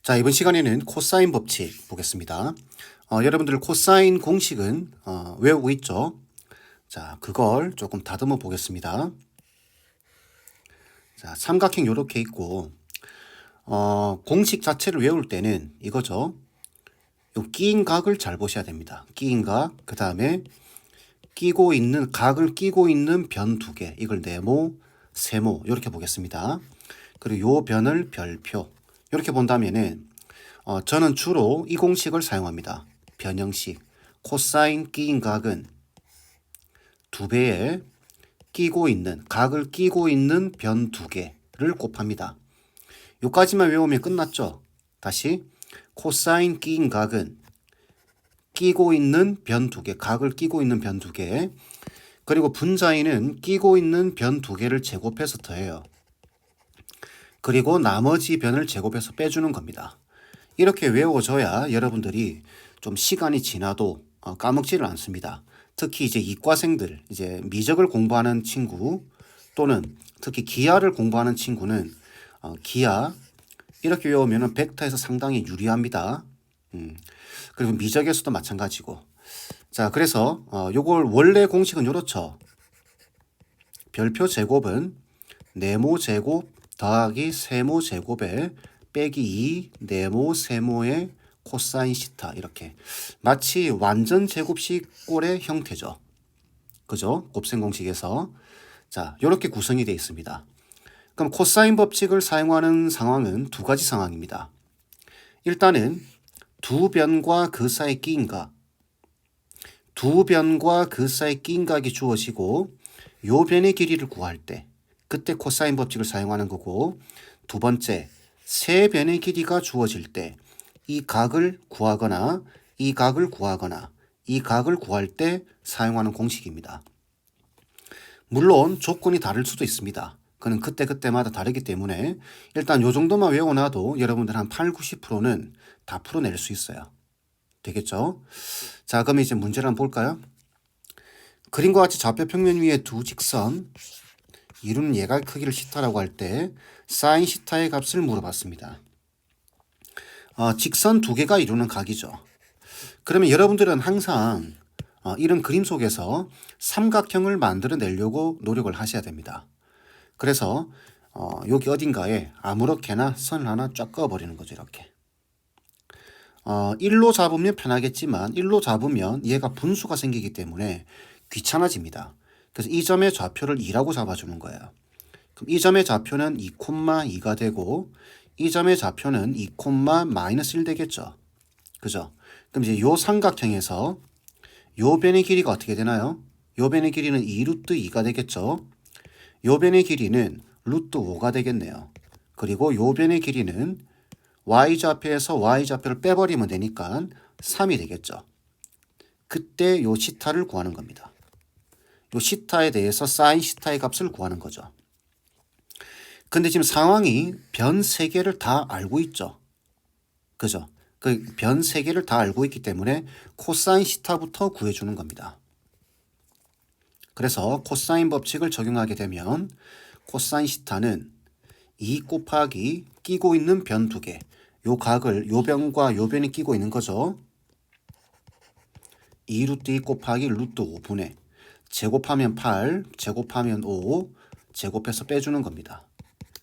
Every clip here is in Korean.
자, 이번 시간에는 코사인 법칙 보겠습니다. 여러분들 코사인 공식은 외우고 있죠? 자, 그걸 조금 다듬어 보겠습니다. 자, 삼각형 요렇게 있고 공식 자체를 외울 때는 이거죠. 요 끼인 각을 잘 보셔야 됩니다. 끼인 각, 그 다음에 끼고 있는 각을 끼고 있는 변 두 개, 이걸 네모, 세모 이렇게 보겠습니다. 그리고 요 변을 별표 이렇게 본다면은 저는 주로 이 공식을 사용합니다. 변형식 코사인 끼인 각은 두 배에 끼고 있는 각을 끼고 있는 변 두 개를 곱합니다. 요까지만 외우면 끝났죠. 다시 코사인 끼인 각은 끼고 있는 변 두 개, 각을 끼고 있는 변 두 개, 그리고 분자인은 끼고 있는 변 두 개를 제곱해서 더해요. 그리고 나머지 변을 제곱해서 빼주는 겁니다. 이렇게 외워줘야 여러분들이 좀 시간이 지나도 까먹지를 않습니다. 특히 이제 이과생들, 이제 미적을 공부하는 친구 또는 특히 기하를 공부하는 친구는 기하 이렇게 외우면 벡터에서 상당히 유리합니다. 그리고 미적에서도 마찬가지고. 자, 그래서 요걸 원래 공식은 요렇죠. 별표 제곱은 네모 제곱 더하기 세모 제곱에 빼기 2 네모 세모의 코사인 시타, 이렇게 마치 완전 제곱식 꼴의 형태죠. 그죠? 곱셈 공식에서. 자, 이렇게 구성이 되어 있습니다. 그럼 코사인 법칙을 사용하는 상황은 두 가지 상황입니다. 일단은 두 변과 그 사이 끼인 각, 두 변과 그 사이 끼인 각이 주어지고 요 변의 길이를 구할 때 그때 코사인 법칙을 사용하는 거고, 두 번째 세 변의 길이가 주어질 때 이 각을 구하거나 이 각을 구하거나 이 각을 구할 때 사용하는 공식입니다. 물론 조건이 다를 수도 있습니다. 그는 그때그때마다 다르기 때문에 일단 요 정도만 외워놔도 여러분들 한 8, 90%는 다 풀어낼 수 있어요. 되겠죠? 자, 그럼 이제 문제를 한번 볼까요? 그림과 같이 좌표 평면 위에 두 직선 이루는 예각 크기를 시타라고 할 때 사인 시타의 값을 물어봤습니다. 직선 두 개가 이루는 각이죠. 그러면 여러분들은 항상 이런 그림 속에서 삼각형을 만들어내려고 노력을 하셔야 됩니다. 그래서 여기 어딘가에 아무렇게나 선을 하나 쫙 그어버리는 거죠. 이렇게. 1로 잡으면 편하겠지만 1로 잡으면 얘가 분수가 생기기 때문에 귀찮아집니다. 그래서 이 점의 좌표를 2라고 잡아주는 거예요. 그럼 이 점의 좌표는 2,2가 되고 이 점의 좌표는 2,-1 되겠죠. 그죠? 그럼 이제 요 삼각형에서 요 변의 길이가 어떻게 되나요? 요 변의 길이는 2√2가 되겠죠. 요 변의 길이는 √5가 되겠네요. 그리고 요 변의 길이는 y좌표에서 y좌표를 빼버리면 되니까 3이 되겠죠. 그때 요 시타를 구하는 겁니다. 요 시타에 대해서 사인 시타의 값을 구하는 거죠. 근데 지금 상황이 변 3개를 다 알고 있죠. 그죠? 그 변 3개를 다 알고 있기 때문에 코사인 시타부터 구해주는 겁니다. 그래서 코사인 법칙을 적용하게 되면 코사인 시타는 2 곱하기 끼고 있는 변 두 개, 요 각을 요 변과 요 변이 끼고 있는 거죠. 2√2 곱하기 √5분의 제곱하면 8, 제곱하면 5, 제곱해서 빼주는 겁니다.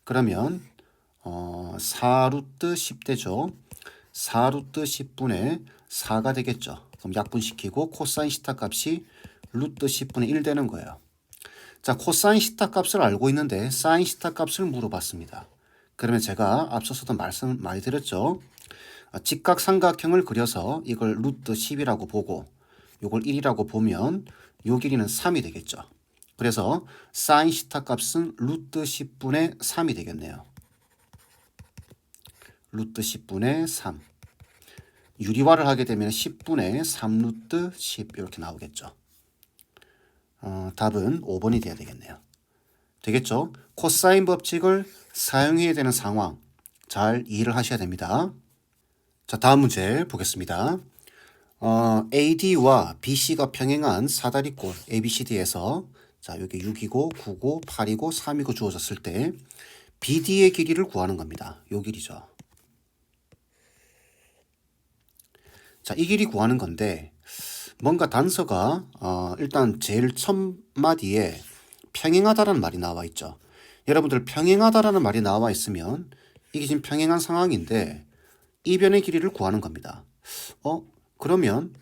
그러면 4√10 되죠. 4√10분의 4가 되겠죠. 그럼 약분시키고 코사인 시타 값이 √10분의 1 되는 거예요. 자, 코사인 시타 값을 알고 있는데 사인 시타 값을 물어봤습니다. 그러면 제가 앞서서도 말씀 많이 드렸죠. 직각삼각형을 그려서 이걸 √10이라고 보고 이걸 1이라고 보면 요 길이는 3이 되겠죠. 그래서 사인 시타 값은 √10분의 3이 되겠네요. √10분의 3. 유리화를 하게 되면 10분의 3√10 이렇게 나오겠죠. 답은 5번이 돼야 되겠네요. 되겠죠? 코사인 법칙을 사용해야 되는 상황 잘 이해를 하셔야 됩니다. 자, 다음 문제 보겠습니다. AD와 BC가 평행한 사다리꼴 ABCD에서 자, 여기 6이고 9고 8이고 3이고 주어졌을 때 BD의 길이를 구하는 겁니다. 요 길이죠. 자, 이 길이 구하는 건데 뭔가 단서가 일단 제일 첫 마디에 평행하다라는 말이 나와 있죠. 여러분들 평행하다라는 말이 나와 있으면 이게 지금 평행한 상황인데 이변의 길이를 구하는 겁니다. 그러면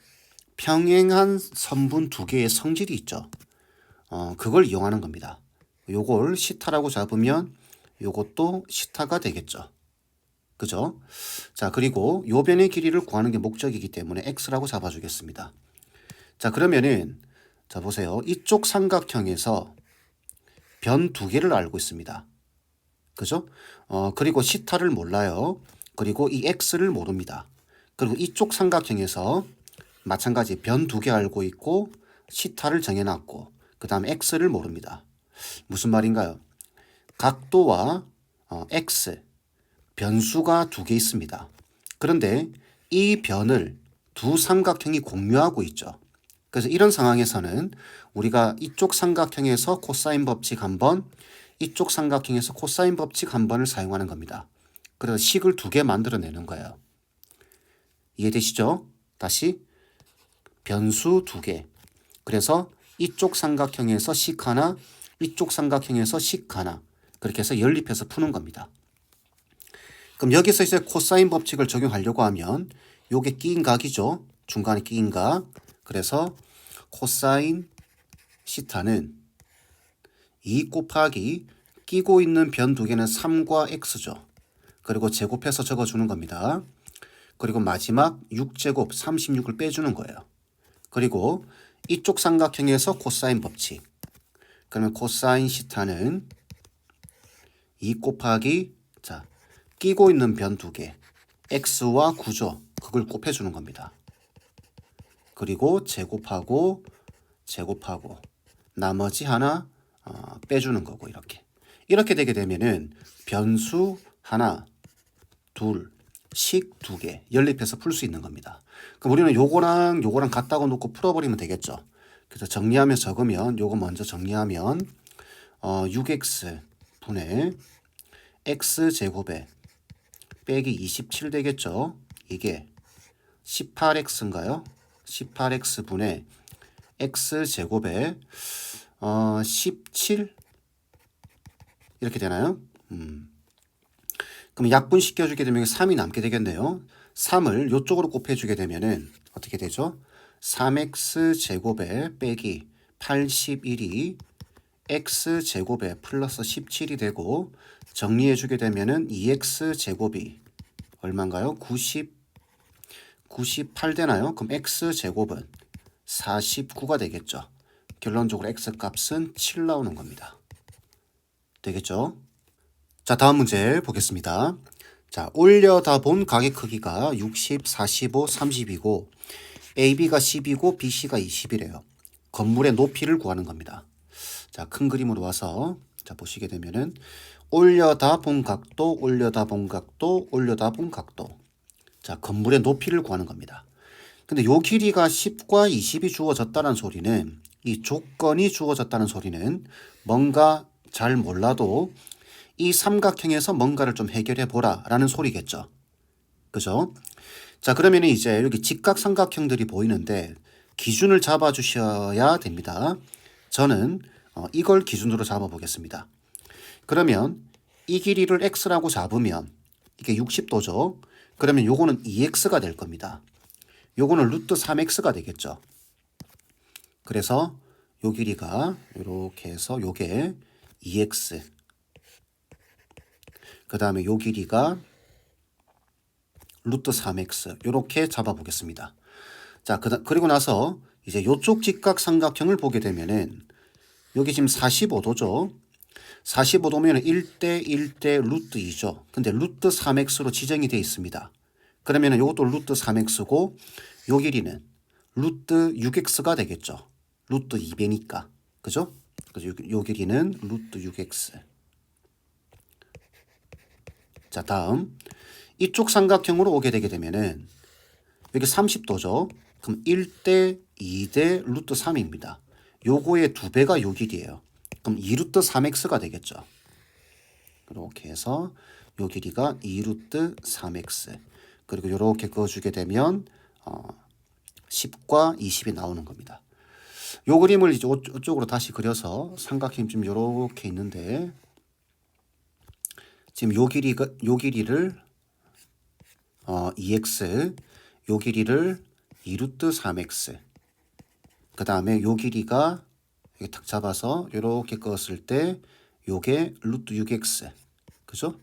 평행한 선분 두 개의 성질이 있죠. 그걸 이용하는 겁니다. 요걸 시타라고 잡으면 요것도 시타가 되겠죠. 그죠? 자, 그리고 요 변의 길이를 구하는 게 목적이기 때문에 x라고 잡아주겠습니다. 자, 그러면은 자 보세요. 이쪽 삼각형에서 변 두 개를 알고 있습니다. 그죠? 그리고 시타를 몰라요. 그리고 이 x를 모릅니다. 그리고 이쪽 삼각형에서 마찬가지 변 두 개 알고 있고 시타를 정해놨고 그 다음에 x를 모릅니다. 무슨 말인가요? 각도와 x 변수가 두 개 있습니다. 그런데 이 변을 두 삼각형이 공유하고 있죠. 그래서 이런 상황에서는 우리가 이쪽 삼각형에서 코사인 법칙 한 번, 이쪽 삼각형에서 코사인 법칙 한 번을 사용하는 겁니다. 그래서 식을 두 개 만들어내는 거예요. 이해되시죠? 다시 변수 두 개. 그래서 이쪽 삼각형에서 식 하나, 이쪽 삼각형에서 식 하나. 그렇게 해서 연립해서 푸는 겁니다. 그럼 여기서 이제 코사인 법칙을 적용하려고 하면 요게 끼인 각이죠. 중간에 끼인 각. 그래서 코사인 시타는 2 곱하기 끼고 있는 변 두 개는 3과 x죠. 그리고 제곱해서 적어주는 겁니다. 그리고 마지막 6제곱 36을 빼주는 거예요. 그리고 이쪽 삼각형에서 코사인 법칙. 그러면 코사인 시타는 2 곱하기 자 끼고 있는 변 두 개 x와 9죠. 그걸 곱해주는 겁니다. 그리고 제곱하고 나머지 하나 빼주는 거고 이렇게 되게 되면은 변수 하나 둘 식 두 개 연립해서 풀 수 있는 겁니다. 그럼 우리는 요거랑 같다고 놓고 풀어버리면 되겠죠. 그래서 정리하면 적으면 요거 먼저 정리하면 6x 분의 x제곱에 빼기 27 되겠죠. 이게 18x인가요? 18x 분의 x제곱에 17 이렇게 되나요? 그럼 약분시켜주게 되면 3이 남게 되겠네요. 3을 이쪽으로 곱해주게 되면은 어떻게 되죠? 3x제곱에 빼기 81이 x제곱에 플러스 17이 되고 정리해주게 되면은 2x제곱이 얼마인가요? 98 되나요? 그럼 x제곱은 49가 되겠죠. 결론적으로 x값은 7 나오는 겁니다. 되겠죠? 자, 다음 문제 보겠습니다. 자, 올려다 본 각의 크기가 60, 45, 30이고 AB가 10이고 BC가 20이래요. 건물의 높이를 구하는 겁니다. 자, 큰 그림으로 와서 자 보시게 되면은 올려다 본 각도, 올려다 본 각도, 올려다 본 각도. 자, 건물의 높이를 구하는 겁니다. 근데 요 길이가 10과 20이 주어졌다는 소리는 이 조건이 주어졌다는 소리는 뭔가 잘 몰라도 이 삼각형에서 뭔가를 좀 해결해 보라 라는 소리겠죠. 그죠? 자, 그러면 이제 여기 직각 삼각형들이 보이는데 기준을 잡아 주셔야 됩니다. 저는 이걸 기준으로 잡아 보겠습니다. 그러면 이 길이를 x라고 잡으면 이게 60도죠. 그러면 요거는 2x가 될 겁니다. 요거는 루트 3x가 되겠죠. 그래서 요 길이가 이렇게 해서 요게 2x. 그 다음에 요 길이가 루트 3x. 요렇게 잡아 보겠습니다. 자, 그리고 나서 이제 요쪽 직각 삼각형을 보게 되면은 여기 지금 45도죠. 45도면 1대 1대 루트 2죠. 근데 루트 3x로 지정이 되어 있습니다. 그러면 이것도 루트 3x고 요 길이는 루트 6x가 되겠죠. 루트 2배니까. 그죠? 그래서 요 길이는 루트 6x. 자, 다음 이쪽 삼각형으로 오게 되게 되면은 여기 30도죠. 그럼 1대 2대 루트 3입니다. 요거의 2배가 요 길이에요. 그럼 2루트 3x가 되겠죠. 이렇게 해서 요 길이가 2루트 3x. 그리고 이렇게 그어주게 되면 10과 20이 나오는 겁니다. 요 그림을 이제 이쪽으로 다시 그려서 삼각형이 좀 요렇게 있는데 지금 요 길이를 2x, 요 길이를 2루트 3x, 그 다음에 요 길이가 이렇게 탁 잡아서 요렇게 끄었을 때 요게 루트 6x, 그죠?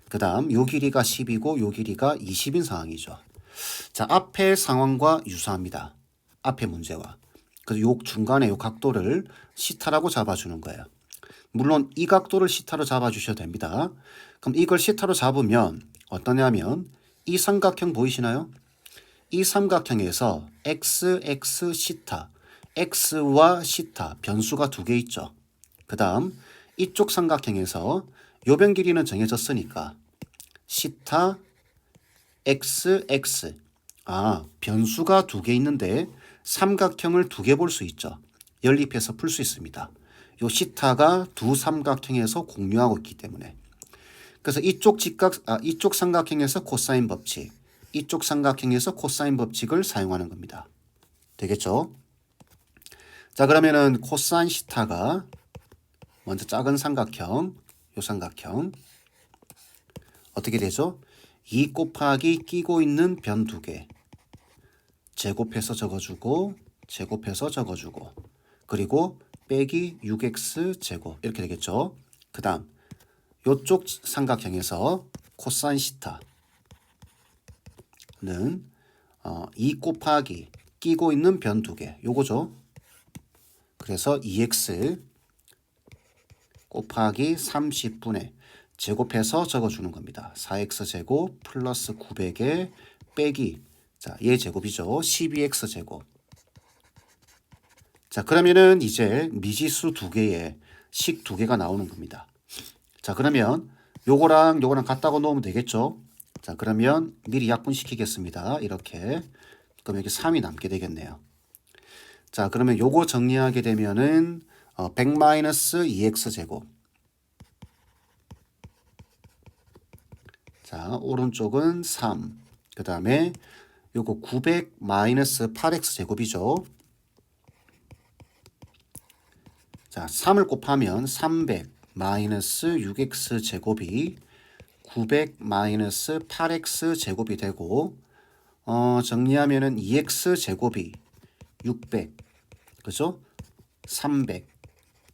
그 다음 요 길이가 10이고 요 길이가 20인 상황이죠. 자, 앞의 상황과 유사합니다. 앞의 문제와. 그래서 요 중간에 요 각도를 시타라고 잡아주는 거예요. 물론 이 각도를 시타로 잡아주셔도 됩니다. 그럼 이걸 시타로 잡으면 어떠냐면 이 삼각형 보이시나요? 이 삼각형에서 x, x, 시타, x와 시타 변수가 두 개 있죠. 그 다음 이쪽 삼각형에서 요변 길이는 정해졌으니까 시타, x, x. 변수가 두 개 있는데 삼각형을 두 개 볼 수 있죠. 연립해서 풀 수 있습니다. 요 시타가 두 삼각형에서 공유하고 있기 때문에. 그래서 이쪽 삼각형에서 코사인 법칙, 이쪽 삼각형에서 코사인 법칙을 사용하는 겁니다. 되겠죠? 자, 그러면은 코사인 시타가 먼저 작은 삼각형, 요 삼각형 어떻게 되죠? 2 곱하기 끼고 있는 변 두 개 제곱해서 적어주고 제곱해서 적어주고 그리고 빼기 6x 제곱 이렇게 되겠죠. 그 다음 요쪽 삼각형에서 코사인 시타는 2 곱하기 끼고 있는 변 두 개 요거죠. 그래서 2x 곱하기 30분의 제곱해서 적어주는 겁니다. 4x 제곱 플러스 900에 빼기 자, 얘 제곱이죠. 12x 제곱. 자, 그러면은 이제 미지수 두 개에 식 두 개가 나오는 겁니다. 자, 그러면 요거랑 요거랑 같다고 놓으면 되겠죠. 자, 그러면 미리 약분시키겠습니다. 이렇게. 그럼 여기 3이 남게 되겠네요. 자, 그러면 요거 정리하게 되면은 100-2x 제곱. 자, 오른쪽은 3. 그 다음에 요거 900-8x 제곱이죠. 자, 3을 곱하면 300-6x 제곱이 900-8x 제곱이 되고 정리하면은 2x 제곱이 600 그죠? 300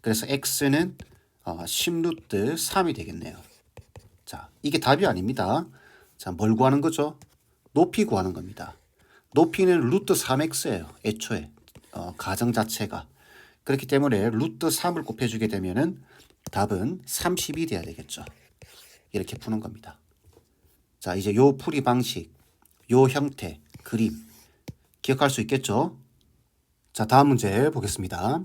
그래서 x는 10루트 3이 되겠네요. 자, 이게 답이 아닙니다. 자, 뭘 구하는 거죠? 높이 구하는 겁니다. 높이는 루트 3x예요. 애초에 가정 자체가. 그렇기 때문에 루트 3을 곱해주게 되면은 답은 30이 돼야 되겠죠. 이렇게 푸는 겁니다. 자, 이제 요 풀이 방식, 요 형태, 그림 기억할 수 있겠죠? 자, 다음 문제 보겠습니다.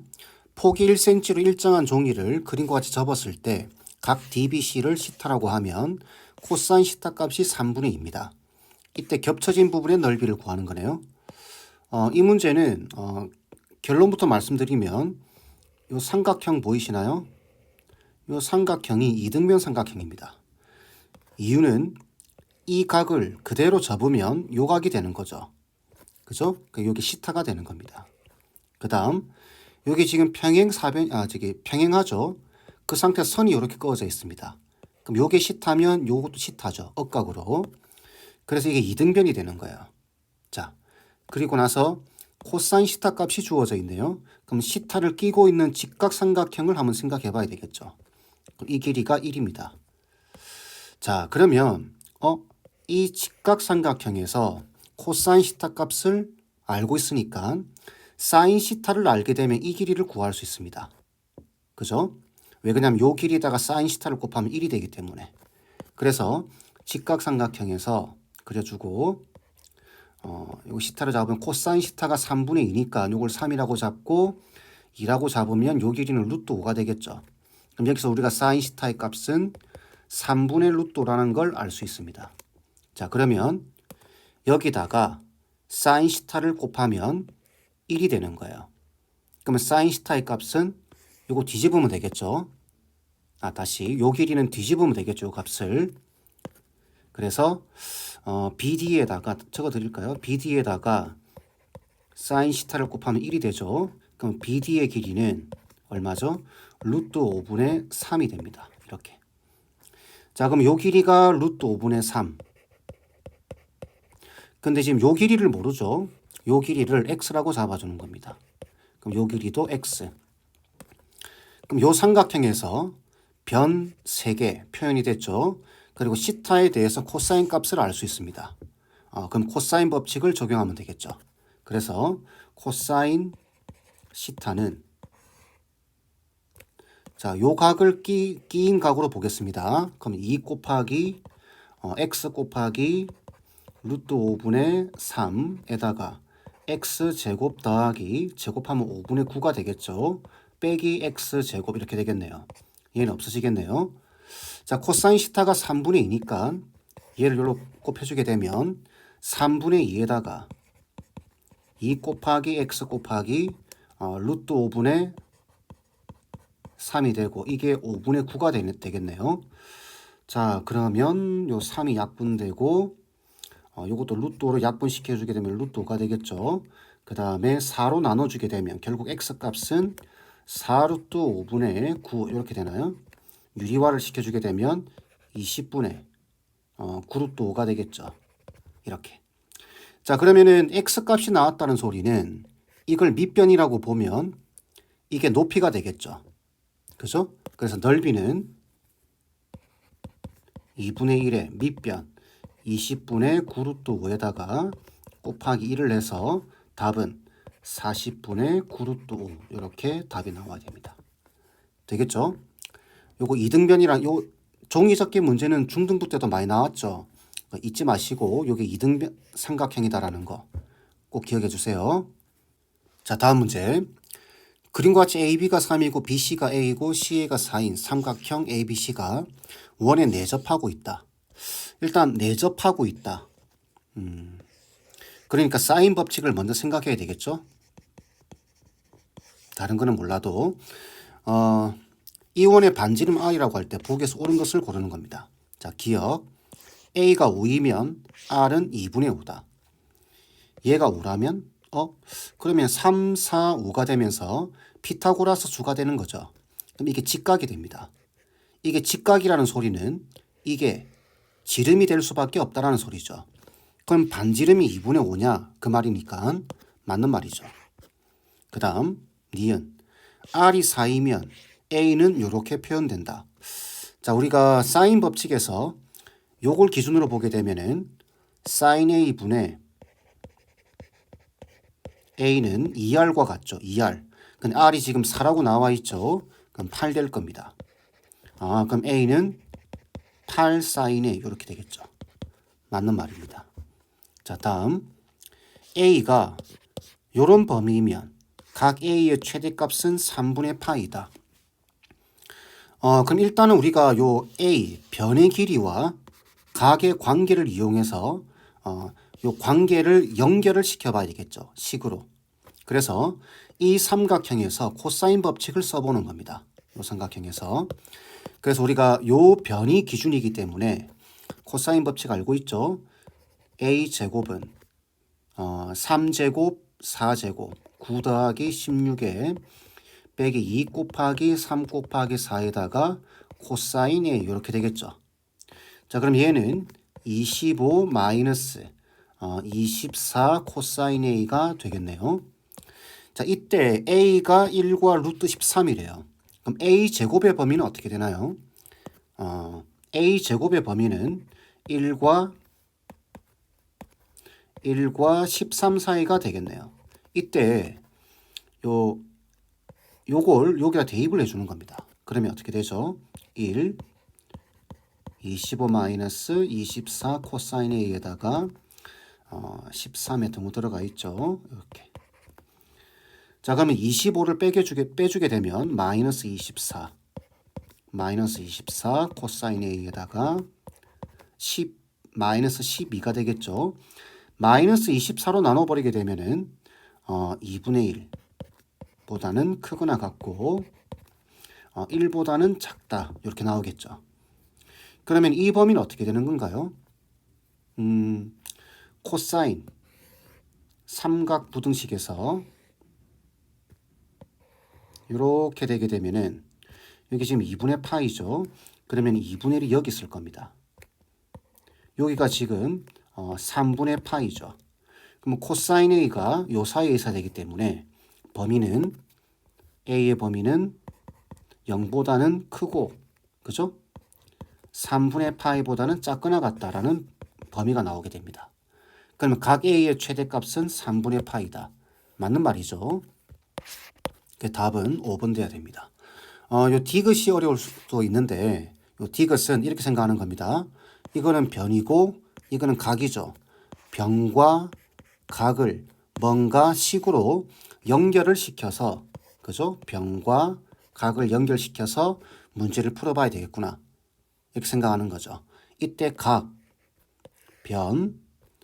폭이 1cm로 일정한 종이를 그림과 같이 접었을 때 각 DBC를 시타라고 하면 코사인 시타 값이 3분의 2입니다. 이때 겹쳐진 부분의 넓이를 구하는 거네요. 이 문제는 결론부터 말씀드리면 요 삼각형 보이시나요? 요 삼각형이 이등변 삼각형입니다. 이유는 이 각을 그대로 접으면 요 각이 되는 거죠. 그죠? 여기 시타가 되는 겁니다. 그 다음 여기 지금 평행하죠. 그 상태에서 선이 이렇게 그어져 있습니다. 그럼 요게 시타면 요것도 시타죠. 억각으로. 그래서 이게 이등변이 되는 거예요. 자, 그리고 나서 코사인 시타 값이 주어져 있네요. 그럼 시타를 끼고 있는 직각삼각형을 한번 생각해 봐야 되겠죠. 이 길이가 1입니다. 자, 그러면 이 직각삼각형에서 코사인 시타 값을 알고 있으니까 사인 시타를 알게 되면 이 길이를 구할 수 있습니다. 그죠? 왜 그러냐면 요 길이에다가 사인 시타를 곱하면 1이 되기 때문에. 그래서 직각삼각형에서 그려주고 요 시타를 잡으면 코사인 시타가 3분의 2니까 요걸 3이라고 잡고 2라고 잡으면 요 길이는 루트 5가 되겠죠. 그럼 여기서 우리가 사인 시타의 값은 3분의 루트 5라는 걸 알 수 있습니다. 자, 그러면 여기다가 사인 시타를 곱하면 1이 되는 거예요. 그러면 사인 시타의 값은 요거 뒤집으면 되겠죠. 다시 요 길이는 뒤집으면 되겠죠. 요 값을. 그래서 BD에다가 적어 드릴까요? BD에다가 사인 시타를 곱하면 1이 되죠. 그럼 BD의 길이는 얼마죠? 루트 5분의 3이 됩니다. 이렇게. 자, 그럼 요 길이가 루트 5분의 3. 근데 지금 요 길이를 모르죠. 요 길이를 x라고 잡아주는 겁니다. 그럼 요 길이도 x. 그럼 요 삼각형에서 변 3개 표현이 됐죠. 그리고 시타에 대해서 코사인 값을 알 수 있습니다. 그럼 코사인 법칙을 적용하면 되겠죠. 그래서 코사인 시타는 자, 요 각을 끼인 각으로 보겠습니다. 그럼 2 곱하기 x 곱하기 루트 5분의 3에다가 x제곱 더하기 제곱하면 5분의 9가 되겠죠. 빼기 x제곱 이렇게 되겠네요. 얘는 없어지겠네요. 자, 코사인 시타가 3분의 2니까 얘를 여기로 곱해주게 되면 3분의 2에다가 2 곱하기 x 곱하기 루트 5분의 3이 되고 이게 5분의 9가 되겠네요. 자, 그러면 요 3이 약분되고 요것도 루트 5로 약분시켜주게 되면 루트 5가 되겠죠. 그 다음에 4로 나눠주게 되면 결국 x값은 4 루트 5분의 9 이렇게 되나요? 유리화를 시켜주게 되면 20분의 9 루트 5가 되겠죠. 이렇게. 자, 그러면은 x값이 나왔다는 소리는 이걸 밑변이라고 보면 이게 높이가 되겠죠. 그죠? 그래서 넓이는 2분의 1의 밑변 20분의 9 루트 5에다가 곱하기 1을 해서 답은 40분의 9 루트 5 이렇게 답이 나와야 됩니다. 되겠죠? 요거 이등변이랑 요 종이접기 문제는 중등부 때도 많이 나왔죠. 잊지 마시고 요게 이등변 삼각형이다라는 거 꼭 기억해 주세요. 자, 다음 문제. 그림과 같이 AB가 3이고 BC가 A이고 CA가 4인 삼각형 ABC가 원에 내접하고 있다. 일단 내접하고 있다. 그러니까 사인 법칙을 먼저 생각해야 되겠죠. 다른 거는 몰라도 이 원의 반지름 R이라고 할 때 부호에서 옳은 것을 고르는 겁니다. 자, 기억. A가 5이면 R은 2분의 5다. 얘가 5라면 그러면 3, 4, 5가 되면서 피타고라스 수가 되는 거죠. 그럼 이게 직각이 됩니다. 이게 직각이라는 소리는 이게 지름이 될 수밖에 없다라는 소리죠. 그럼 반지름이 2분의 5냐 그 말이니까 맞는 말이죠. 그 다음 니은 R이 4이면 A는 이렇게 표현된다. 자, 우리가 사인 법칙에서 요걸 기준으로 보게 되면은 sin A분의 A는 2R과 같죠. 2R. 근데 R이 지금 4라고 나와 있죠. 그럼 8 될 겁니다. 그럼 A는 8 sin A 이렇게 되겠죠. 맞는 말입니다. 자, 다음 A가 요런 범위이면 각 A의 최대값은 3분의 파이다. 그럼 일단은 우리가 요 A 변의 길이와 각의 관계를 이용해서 요 관계를 연결을 시켜봐야 되겠죠. 식으로. 그래서 이 삼각형에서 코사인 법칙을 써보는 겁니다. 요 삼각형에서. 그래서 우리가 요 변이 기준이기 때문에 코사인 법칙 알고 있죠. A제곱은 3제곱 4제곱 9 더하기 16에 빼기 2 곱하기 3 곱하기 4에다가 코사인 A 이렇게 되겠죠. 자, 그럼 얘는 25 마이너스 24 코사인 A가 되겠네요. 자, 이때 A가 1과 루트 13이래요. 그럼 A 제곱의 범위는 어떻게 되나요? A 제곱의 범위는 1과 13 사이가 되겠네요. 이때 요걸 여기다 대입을 해주는 겁니다. 그러면 어떻게 되죠? 1 25 마이너스 24 코사인 A에다가 13에 등호 들어가 있죠. 이렇게. 자, 그러면 25를 빼주게 되면 마이너스 24 코사인 A에다가 10 마이너스 12가 되겠죠. 마이너스 24로 나눠버리게 되면은 2분의 1보다는 크거나 같고 1보다는 작다 이렇게 나오겠죠. 그러면 이 범위는 어떻게 되는 건가요? 코사인 삼각 부등식에서 이렇게 되게 되면은 여기 지금 2분의 파이죠. 그러면 2분의 1이 여기 있을 겁니다. 여기가 지금 3분의 파이죠. 그럼 코사인 A가 요 사이에 있어야 되기 때문에 범위는 A의 범위는 0보다는 크고 그죠? 3분의 파이보다는 작거나 같다라는 범위가 나오게 됩니다. 그러면 각 A의 최대값은 3분의 파이다. 맞는 말이죠. 그 답은 5번 돼야 됩니다. 요 디귿이 어려울 수도 있는데 요 디귿은 이렇게 생각하는 겁니다. 이거는 변이고 이거는 각이죠. 변과 각을 뭔가 식으로 연결을 시켜서 그죠? 변과 각을 연결시켜서 문제를 풀어봐야 되겠구나. 이렇게 생각하는 거죠. 이때 각, 변,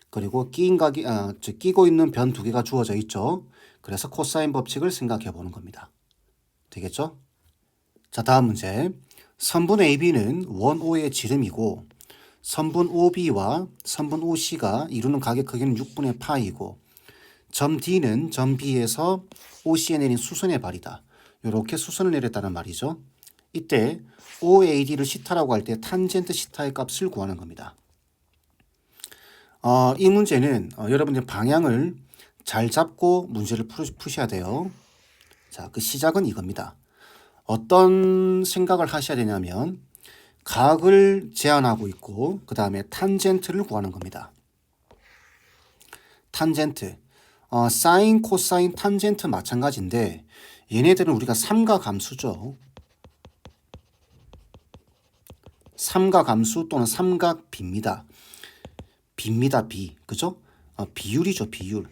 그리고 끼고 있는 변 두 개가 주어져 있죠. 그래서 코사인 법칙을 생각해 보는 겁니다. 되겠죠? 자, 다음 문제. 선분 AB는 원 O의 지름이고 선분 OB와 선분 OC가 이루는 각의 크기는 6분의 파이고 점 D는 점 B에서 OC에 내린 수선의 발이다. 이렇게 수선을 내렸다는 말이죠. 이때 OAD를 시타라고 할 때 탄젠트 시타의 값을 구하는 겁니다. 이 문제는 여러분들 방향을 잘 잡고 문제를 푸셔야 돼요. 자, 그 시작은 이겁니다. 어떤 생각을 하셔야 되냐면 각을 제한하고 있고 그 다음에 탄젠트를 구하는 겁니다. 탄젠트, 사인, 코사인, 탄젠트 마찬가지인데 얘네들은 우리가 삼각함수죠. 삼각함수 또는 삼각비입니다. 비입니다. 비. 그죠? 비율이죠. 비율.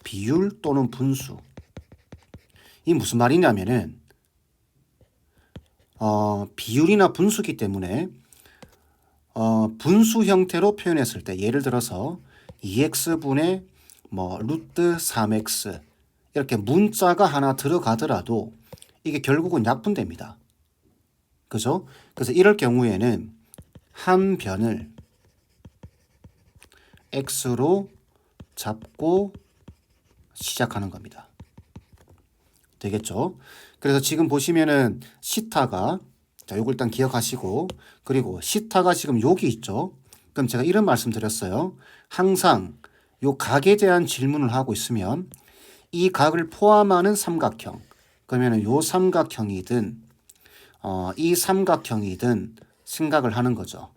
비율 또는 분수. 이 무슨 말이냐면은 비율이나 분수기 때문에 분수 형태로 표현했을 때 예를 들어서 2x분의 루트 3x 이렇게 문자가 하나 들어가더라도 이게 결국은 약분됩니다. 그죠? 그래서 이럴 경우에는 한 변을 x로 잡고 시작하는 겁니다. 되겠죠? 그래서 지금 보시면은 시타가 자, 요걸 일단 기억하시고 그리고 시타가 지금 여기 있죠. 그럼 제가 이런 말씀 드렸어요. 항상 요 각에 대한 질문을 하고 있으면 이 각을 포함하는 삼각형 그러면은 요 삼각형이든 이 삼각형이든 생각을 하는 거죠.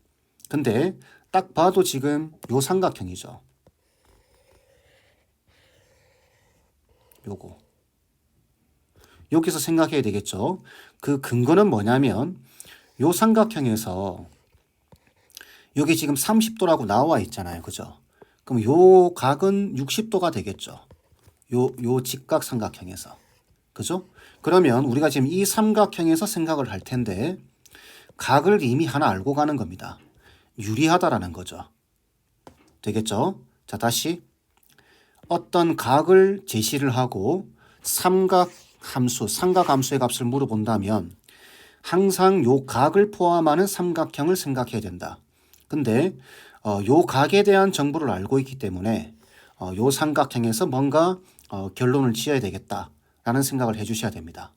근데 딱 봐도 지금 요 삼각형이죠. 요거. 여기서 생각해야 되겠죠. 그 근거는 뭐냐면 요 삼각형에서 여기 지금 30도라고 나와 있잖아요. 그죠? 그럼 요 각은 60도가 되겠죠. 요 직각 삼각형에서. 그죠? 그러면 우리가 지금 이 삼각형에서 생각을 할 텐데 각을 이미 하나 알고 가는 겁니다. 유리하다라는 거죠. 되겠죠? 자, 다시 어떤 각을 제시를 하고 삼각함수의 값을 물어본다면 항상 요 각을 포함하는 삼각형을 생각해야 된다. 근데 요 각에 대한 정보를 알고 있기 때문에 요 삼각형에서 뭔가 결론을 지어야 되겠다라는 생각을 해주셔야 됩니다.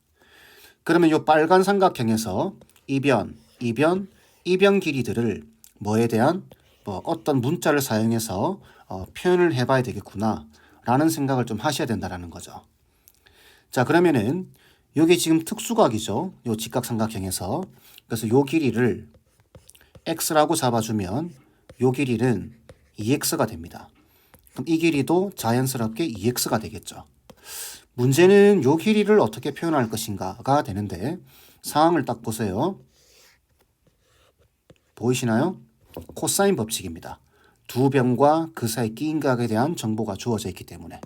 그러면 요 빨간 삼각형에서 이변 길이들을 뭐에 대한 어떤 문자를 사용해서 표현을 해봐야 되겠구나 라는 생각을 좀 하셔야 된다는 거죠. 자, 그러면은 요게 지금 특수각이죠. 요 직각삼각형에서. 그래서 요 길이를 x라고 잡아주면 요 길이는 2x가 됩니다. 그럼 이 길이도 자연스럽게 2x가 되겠죠. 문제는 요 길이를 어떻게 표현할 것인가가 되는데 상황을 딱 보세요. 보이시나요? 코사인 법칙입니다. 두 변과 그 사이 끼인 각에 대한 정보가 주어져 있기 때문에.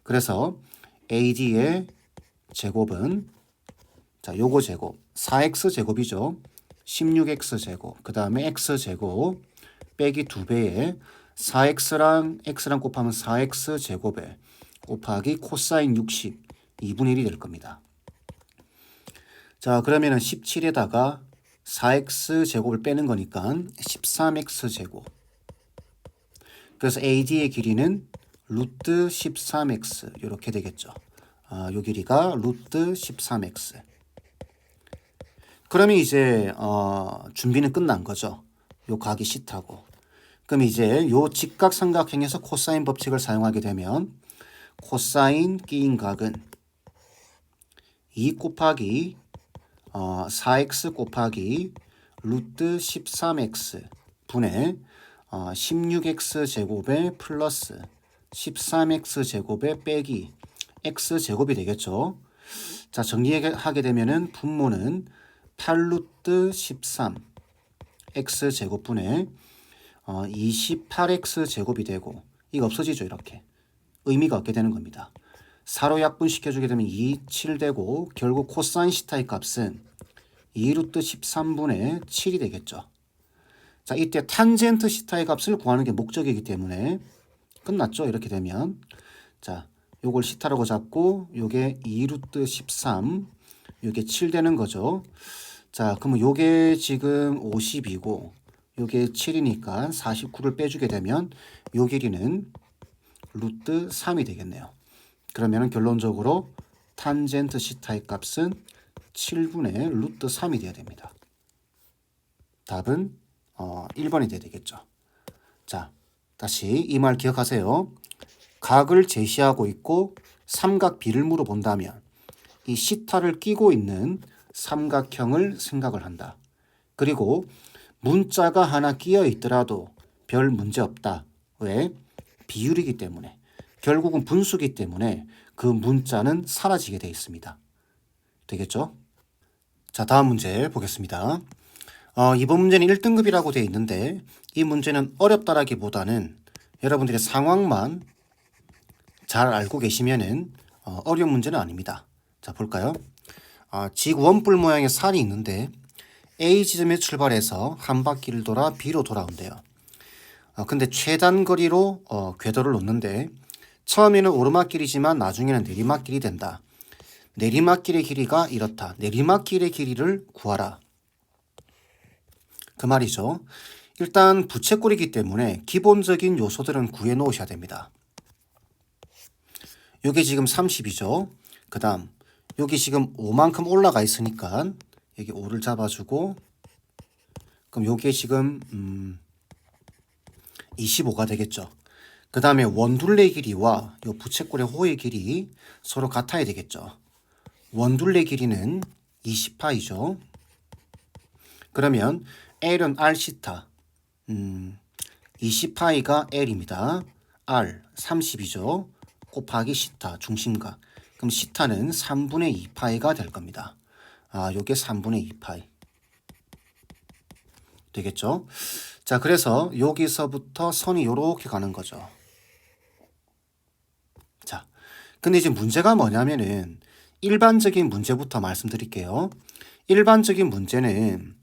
그래서 AD의 제곱은 자, 요거 제곱 4x 제곱이죠. 16x 제곱 그 다음에 x 제곱 빼기 2배에 4x랑 x랑 곱하면 4x 제곱에 곱하기 코사인 60 2분의 1이 될 겁니다. 자, 그러면은 17에다가 4x 제곱을 빼는 거니까 13x 제곱 그래서 AD의 길이는 루트 13x 이렇게 되겠죠. 요 길이가 루트 13x. 그러면 이제 준비는 끝난 거죠. 요 각이 C타고. 그럼 이제 요 직각삼각형에서 코사인 법칙을 사용하게 되면 코사인 끼인 각은 2 곱하기 4x 곱하기 루트 13x 분의 16x 제곱에 플러스 13x 제곱에 빼기 x 제곱이 되겠죠. 자, 정리하게 되면은 분모는 8루트 13 x 제곱분의 28x 제곱이 되고 이거 없어지죠. 이렇게 의미가 없게 되는 겁니다. 4로 약분시켜주게 되면 2, 7 되고 결국 코사인 시타의 값은 2루트 13분의 7이 되겠죠. 자, 이때 탄젠트 시타의 값을 구하는 게 목적이기 때문에 끝났죠. 이렇게 되면 자, 요걸 시타라고 잡고 요게 2루트 13 요게 7 되는 거죠. 자, 그러면 요게 지금 50이고 요게 7이니까 49를 빼주게 되면 요 길이는 루트 3이 되겠네요. 그러면 결론적으로 탄젠트 시타의 값은 7분의 루트 3이 돼야 됩니다. 답은 1번이 돼야 되겠죠. 자, 다시 이 말 기억하세요. 각을 제시하고 있고 삼각 비를 물어본다면 이 시타를 끼고 있는 삼각형을 생각을 한다. 그리고 문자가 하나 끼어 있더라도 별 문제 없다. 왜? 비율이기 때문에. 결국은 분수기 때문에 그 문자는 사라지게 되어 있습니다. 되겠죠? 자, 다음 문제 보겠습니다. 이번 문제는 1등급이라고 되어 있는데 이 문제는 어렵다라기보다는 여러분들의 상황만 잘 알고 계시면은 어려운 문제는 아닙니다. 자, 볼까요? 직원뿔 모양의 산이 있는데 A 지점에 출발해서 한 바퀴를 돌아 B로 돌아온대요. 근데 최단 거리로 궤도를 놓는데 처음에는 오르막길이지만 나중에는 내리막길이 된다. 내리막길의 길이가 이렇다. 내리막길의 길이를 구하라. 그 말이죠. 일단 부채꼴이기 때문에 기본적인 요소들은 구해 놓으셔야 됩니다. 여기 지금 30이죠. 그 다음 여기 지금 5만큼 올라가 있으니까 여기 5를 잡아주고 그럼 여기에 지금 25가 되겠죠. 그 다음에 원둘레 길이와 요 부채꼴의 호의 길이 서로 같아야 되겠죠. 원둘레 길이는 20파이죠. 그러면 L은 R 시타 20파이가 L입니다. R 30이죠. 곱하기 시타 중심각. 그럼 시타는 3분의 2파이가 될 겁니다. 요게 3분의 2파이 되겠죠. 자, 그래서 여기서부터 선이 요렇게 가는 거죠. 자, 근데 이제 문제가 뭐냐면은 일반적인 문제부터 말씀드릴게요. 일반적인 문제는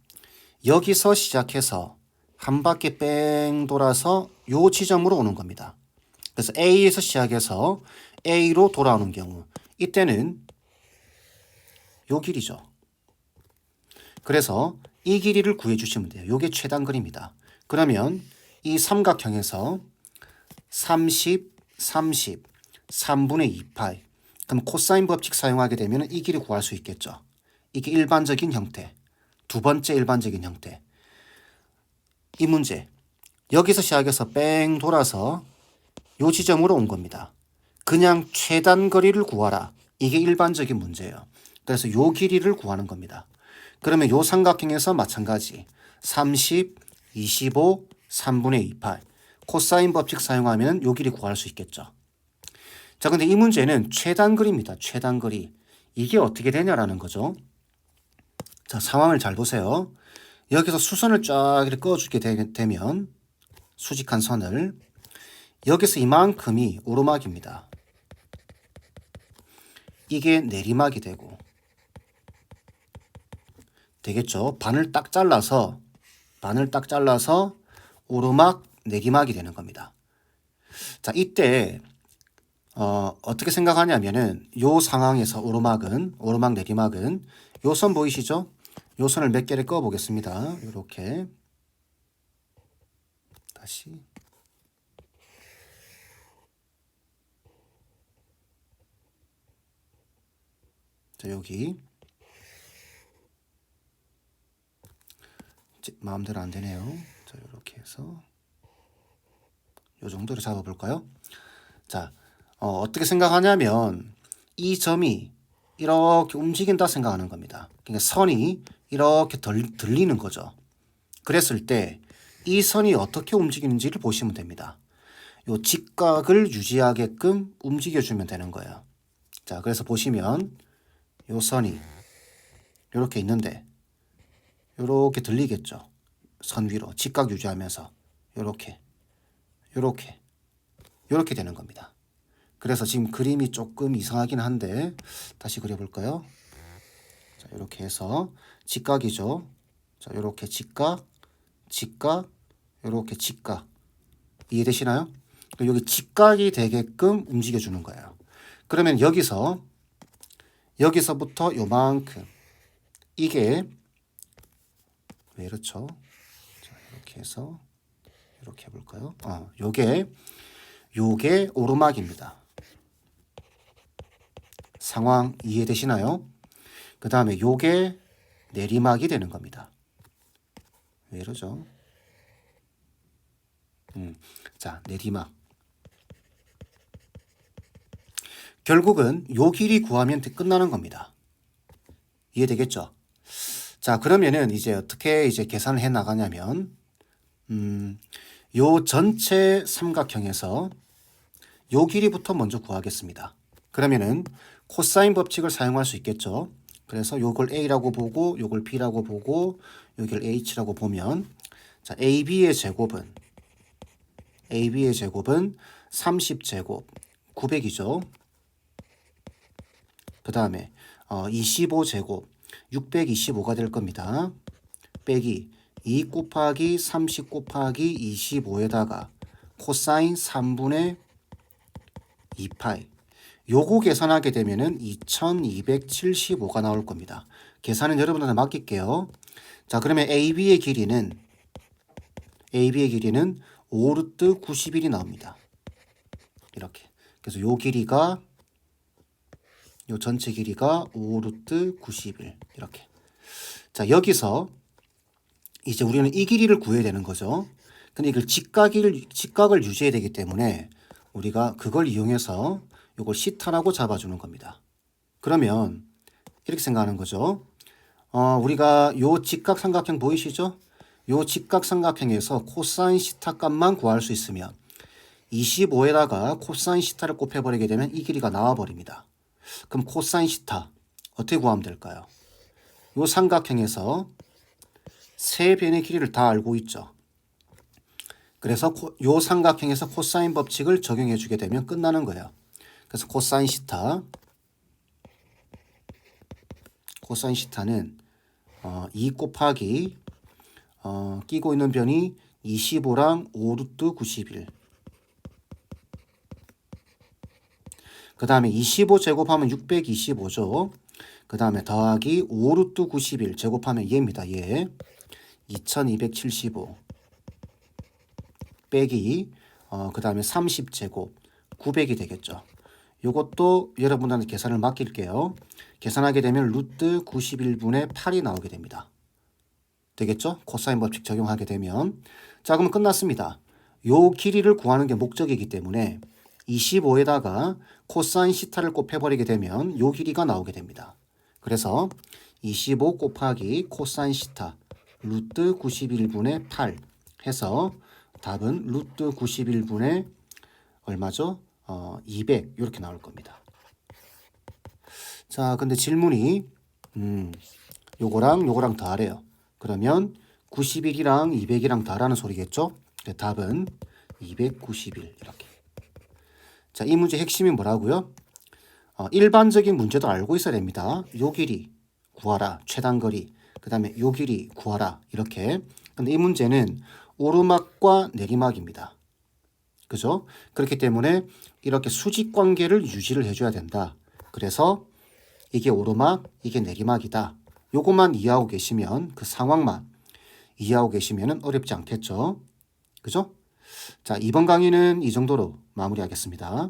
여기서 시작해서 한 바퀴 뺑 돌아서 요 지점으로 오는 겁니다. 그래서 A에서 시작해서 A로 돌아오는 경우 이때는 요 길이죠. 그래서 이 길이를 구해 주시면 돼요. 요게 최단거리입니다. 그러면 이 삼각형에서 30, 30, 3분의 2파이 그럼 코사인 법칙 사용하게 되면 이 길이 구할 수 있겠죠. 이게 일반적인 형태. 두 번째 일반적인 형태. 이 문제. 여기서 시작해서 뺑 돌아서 요 지점으로 온 겁니다. 그냥 최단 거리를 구하라. 이게 일반적인 문제예요. 그래서 요 길이를 구하는 겁니다. 그러면 요 삼각형에서 마찬가지 30, 25, 3분의 2파이 코사인 법칙 사용하면 요 길이 구할 수 있겠죠. 자, 근데 이 문제는 최단거리입니다. 최단거리. 이게 어떻게 되냐라는 거죠. 자, 상황을 잘 보세요. 여기서 수선을 쫙 이렇게 그어주게 되면 수직한 선을 여기서 이만큼이 오르막입니다. 이게 내리막이 되겠죠. 반을 딱 잘라서 오르막 내리막이 되는 겁니다. 자, 이때 어떻게 생각하냐면은 요 상황에서 오르막 내리막은 요 선 보이시죠? 요 선을 몇 개를 그어 보겠습니다. 이렇게 다시 자, 여기 마음대로 안 되네요. 자, 이렇게 해서 요 정도로 잡아볼까요? 자, 어떻게 생각하냐면 이 점이 이렇게 움직인다 생각하는 겁니다. 그러니까 선이 이렇게 들리는 거죠. 그랬을 때 이 선이 어떻게 움직이는지를 보시면 됩니다. 요 직각을 유지하게끔 움직여주면 되는 거예요. 자, 그래서 보시면 요 선이 이렇게 있는데 이렇게 들리겠죠. 선 위로 직각 유지하면서 이렇게 되는 겁니다. 그래서 지금 그림이 조금 이상하긴 한데 다시 그려볼까요? 자, 이렇게 해서 직각이죠. 자, 이렇게 직각, 이렇게 직각. 이해되시나요? 여기 직각이 되게끔 움직여주는 거예요. 그러면 여기서부터 요만큼 이게 왜 이렇죠? 자, 이렇게 해서 이렇게 해볼까요? 요게 오르막입니다. 상황 이해되시나요? 그 다음에 요게 내리막이 되는 겁니다. 왜 이러죠? 자, 내리막. 결국은 요 길이 구하면 끝나는 겁니다. 이해되겠죠? 자, 그러면은 이제 어떻게 이제 계산을 해 나가냐면, 요 전체 삼각형에서 요 길이부터 먼저 구하겠습니다. 그러면은 코사인 법칙을 사용할 수 있겠죠. 그래서 요걸 A라고 보고 요걸 B라고 보고 여기를 H라고 보면 자, AB의 제곱은 30제곱 900이죠. 그 다음에 25제곱 625가 될 겁니다. 빼기 2 곱하기 30 곱하기 25에다가 코사인 3분의 2파이. 요거 계산하게 되면은 2275가 나올 겁니다. 계산은 여러분한테 맡길게요. 자, 그러면 AB의 길이는 5루트 91이 나옵니다. 이렇게. 그래서 요 전체 길이가 5루트 91 이렇게. 자, 여기서 이제 우리는 이 길이를 구해야 되는 거죠. 근데 이걸 직각을 유지해야 되기 때문에 우리가 그걸 이용해서 이걸 시타라고 잡아주는 겁니다. 그러면 이렇게 생각하는 거죠. 우리가 요 직각 삼각형 보이시죠? 요 직각 삼각형에서 코사인 시타 값만 구할 수 있으면 25에다가 코사인 시타를 곱해버리게 되면 이 길이가 나와버립니다. 그럼 코사인 시타 어떻게 구하면 될까요? 요 삼각형에서 세 변의 길이를 다 알고 있죠. 그래서 요 삼각형에서 코사인 법칙을 적용해 주게 되면 끝나는 거예요. 그래서 코사인 시타는 2 곱하기 끼고 있는 변이 25랑 5루트 91. 그 다음에 25 제곱하면 625죠. 그 다음에 더하기 5루트 91 제곱하면 얘입니다. 얘 2275 빼기 그 다음에 30제곱 900이 되겠죠. 이것도 여러분한테 계산을 맡길게요. 계산하게 되면 루트 91분의 8이 나오게 됩니다. 되겠죠? 코사인 법칙 적용하게 되면. 자, 그러면 끝났습니다. 요 길이를 구하는 게 목적이기 때문에 25에다가 코사인 시타를 곱해버리게 되면 요 길이가 나오게 됩니다. 그래서 25 곱하기 코사인 시타 루트 91분의 8 해서 답은 루트 91분의 얼마죠? 200 이렇게 나올 겁니다. 자, 근데 질문이 요거랑 더하래요. 그러면 91이랑 200이랑 더하라는 소리겠죠? 답은 291 이렇게. 자, 이 문제 핵심이 뭐라고요? 일반적인 문제도 알고 있어야 됩니다. 요 길이 구하라. 최단거리. 그 다음에 요 길이 구하라. 이렇게. 근데 이 문제는 오르막과 내리막입니다. 그죠? 그렇기 때문에 이렇게 수직 관계를 유지를 해줘야 된다. 그래서 이게 오르막, 이게 내리막이다. 요것만 이해하고 계시면 그 상황만 이해하고 계시면 어렵지 않겠죠? 그죠? 자, 이번 강의는 이 정도로 마무리하겠습니다.